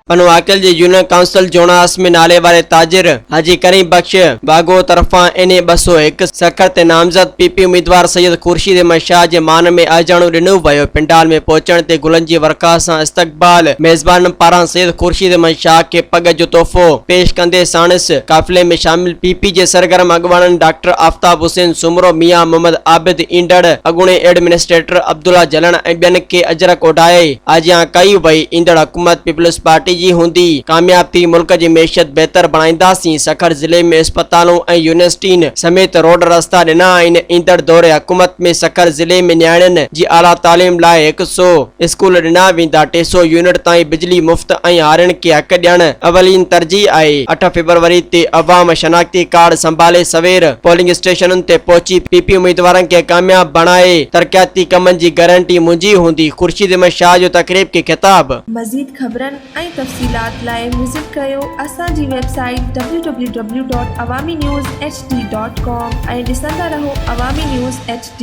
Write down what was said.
पनवाकल जी union council Jonas में नाले वाले ताजिर हाजी करीम बख्श बागो तरफा NA 201 सखर ते नामजद PP उम्मीदवार सैयद खुर्शीद अहमद शाह जे मान में अजाणो ॾिनो वियो। पिंडाल में पहुचण ते गुलन जी वर्का सां इस्तक़बाल मेज़बान पारां सैयद खुर्शीद अहमद शाह के पग जो तोहफ़ो पेश कंदे साणस काफ़िले में शामिल PP जे सरगर्म अगवाननि डॉक्टर आफ़ताब हुसैन सुमरो, मियां मोहम्मद आबिद ईंदड़ अॻूणे एडमिनिस्ट्रेटर अब्दुल्ला जलन ऐं ॿियनि खे अजरक उॾाए आजियां कई वई। ईंदड़ हुकूमत पीपल्स पार्टी जी हूंदी कामयाब थी मुल्क जी मैशियत बेहतर बणाईंदासीं। सखर जिले में अस्पतालों ऐं यूनिवर्सिटियुनि समेत रोड रस्ता ॾिना आहिनि। ईंदड़ दौरे हुकूमत में सखर जिले में न्याणियुनि जी आला तालीम लाइ 100 स्कूल ॾिना वेंदा। 300 यूनिट ताईं बिजली मुफ़्त ऐं हारियुनि खे हक़ ॾियणु अवलीन तरजीह आहे। 8 फरवरी ते अवाम शनाख्ती कार्ड संभाले सवेर पोलिंग स्टेशनुनि ते पहुची PP उम्मीदवारनि खे कामयाब बणाए तरक़ियाती कमनि जी गारंटी मुंहिंजी हूंदी। खुर्शीद अहमद शाह जो तक़रीब के खिताब। मज़ीद ख़बरनि ऐं तफ़सीलात लाइ विज़िट कयो असांजी वेबसाइट www.awamiNewsHD.com ऐं ॾिसंदा रहो अवामी न्यूज़ HD।